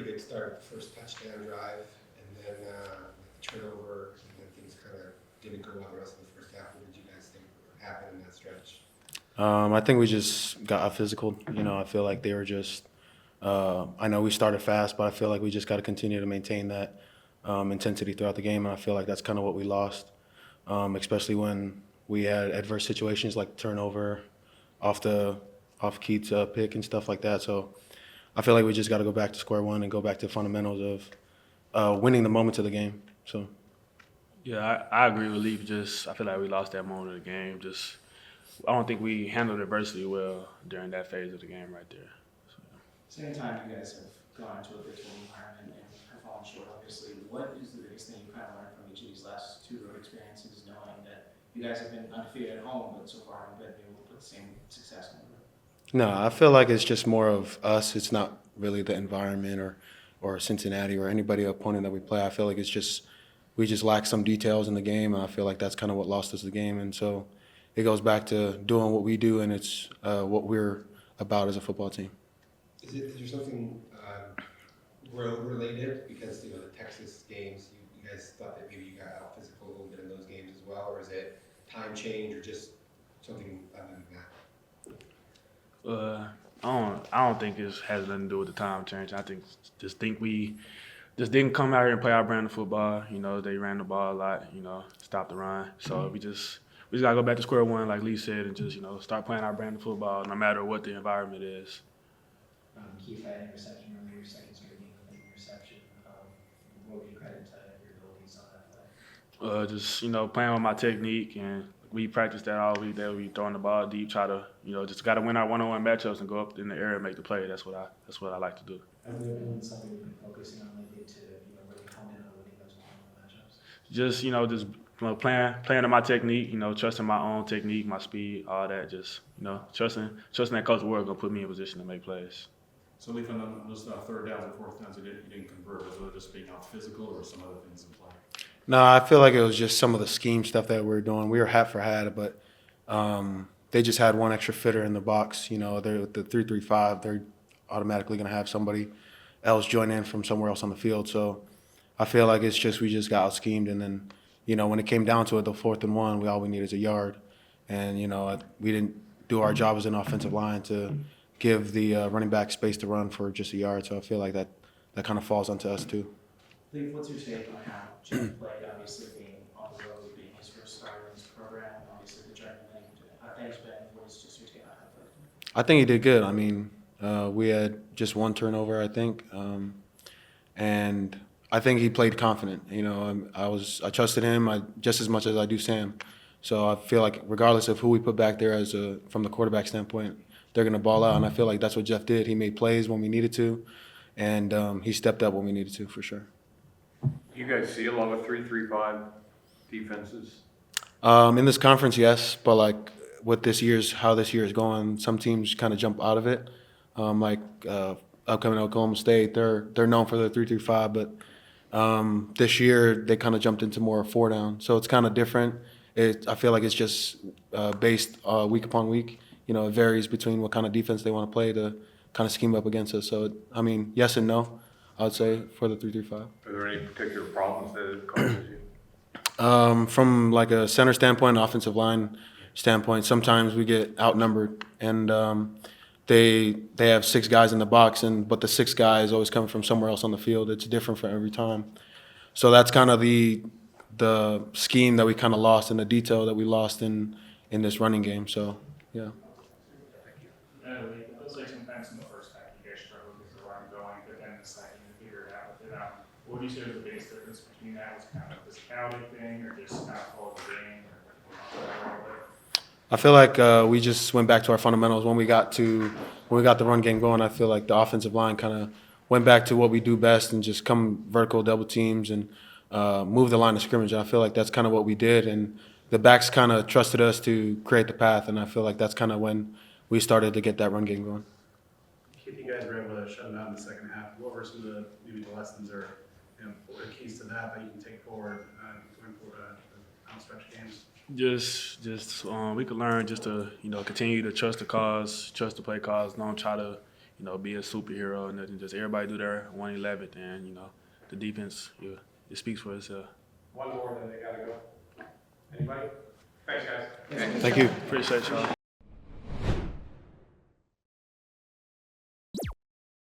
pretty good start, the first touchdown drive, and then the turnover, and then things kind of didn't go well the rest of the first half. What did you guys think happened in that stretch? I think we just got out physical. I feel like they were just. I know we started fast, but I feel like we just got to continue to maintain that intensity throughout the game, and I feel like that's kind of what we lost, especially when we had adverse situations like turnover, off Keith's pick and stuff like that. So I feel like we just got to go back to square one and go back to the fundamentals of winning the moments of the game. So. Yeah, I agree with Leif. I feel like we lost that moment of the game. I don't think we handled adversity well during that phase of the game right there. So anytime you guys have gone into a virtual environment and have fallen short, obviously, what is the biggest thing you kind of learned from each of these last two road experiences, knowing that you guys have been undefeated at home, but so far haven't been able to put the same success on the road? No, I feel like it's just more of us. It's not really the environment or Cincinnati or anybody opponent that we play. I feel like we just lack some details in the game, and I feel like that's kind of what lost us the game. And so it goes back to doing what we do, and it's what we're about as a football team. Is there something road related? Because the Texas games, you guys thought that maybe you got out physical a little bit in those games as well, or is it time change or just something other than that? I don't think it has nothing to do with the time change. I think we just didn't come out here and play our brand of football. They ran the ball a lot. Stopped the run. So we just gotta go back to square one, like Lee said, and just start playing our brand of football, no matter what the environment is. Keith had an interception earlier, second straight game with an interception. What would you credit to your abilities on that play? Just playing with my technique, and we practiced that all week. That we throwing the ball deep, try to just got to win our one-on-one matchups and go up in the air and make the play. That's what I like to do. Has there been something you've been focusing on lately to really hone in on winning those one-on-one matchups? Just playing to my technique. Trusting my own technique, my speed, all that. Just trusting that Coach Ward gonna put me in position to make plays. So, Leif, on those third downs and fourth downs, you didn't convert. Was it just being out physical or some other things in play? No, I feel like it was just some of the scheme stuff that we were doing. We were hat for hat, but they just had one extra fitter in the box. They're with the 3-3-5. They're automatically going to have somebody else join in from somewhere else on the field. So I feel like we just got out schemed, and then when it came down to it, the 4th and 1, all we needed is a yard, and we didn't do our job as an offensive line to give the running back space to run for just a yard. So I feel like that kind of falls onto us too. Leif, what's your take on how Jeff played, obviously being on the road, being his first starter in this program, obviously the journeyman, how things been? What's just your take on how he played? I think he did good. I mean, we had just one turnover, I think, and I think he played confident. I trusted him just as much as I do Sam. So I feel like regardless of who we put back there from the quarterback standpoint, they're going to ball out, and I feel like that's what Jeff did. He made plays when we needed to, and he stepped up when we needed to, for sure. You guys see a lot of 3-3-5 defenses? In this conference, yes, but like with how this year is going, some teams kind of jump out of it. Upcoming Oklahoma State, they're known for their 3-3-5, but this year they kind of jumped into more 4-down, so it's kind of different. I feel like it's just based week upon week. It varies between what kind of defense they want to play to kind of scheme up against us. So, yes and no, I would say, for the 3-3-5. Are there any particular problems that it causes you? From like a center standpoint, offensive line standpoint, sometimes we get outnumbered, and they have 6 guys in the box, but the 6th guy is always coming from somewhere else on the field. It's different for every time. So that's kind of the scheme that we kind of lost and the detail that we lost in this running game. So, yeah. It feels like sometimes in the first half you guys struggled with the run going, but then in the second you figured it out with it. What would you say was the biggest difference between that? Was kind of a physicality thing, or just kind of follow the game, or I feel like we just went back to our fundamentals when we got the run game going. I feel like the offensive line kind of went back to what we do best and just come vertical double teams and move the line of scrimmage. And I feel like that's kind of what we did, and the backs kind of trusted us to create the path, and I feel like that's kind of when we started to get that run game going. Keith, you guys were able to shut them out in the second half. What were some of maybe the lessons or what are the keys to that you can take forward going forward down the stretch games? We could learn just to continue to trust the cause, trust the play calls. Don't try to you know, be a superhero and nothing. Just everybody do their 111th, and you know, the defense, it speaks for itself. One more, then they gotta go. Anybody? Thanks, guys. Thank you. Appreciate y'all.